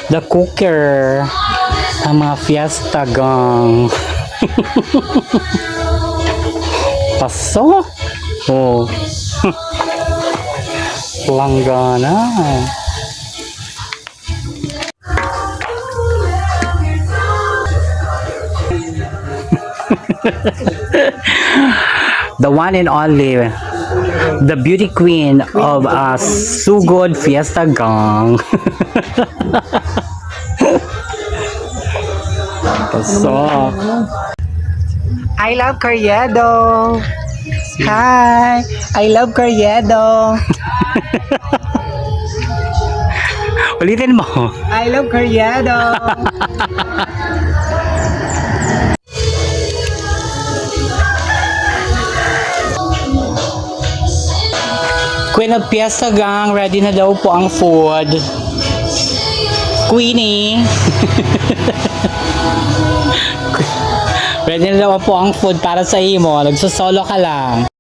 The cooker. Ang mga fiesta gang. Paso. Oh. Langgana. The one and only, the beauty queen of Sugod Fiesta Gang. So, I love Carriedo. Hi, I love Carriedo. Ulitin mo. I love Carriedo. Queen of Fiesta Gang, ready na daw po ang food. Queenie. Ready na daw po ang food para sa imo. Nagsosolo ka lang.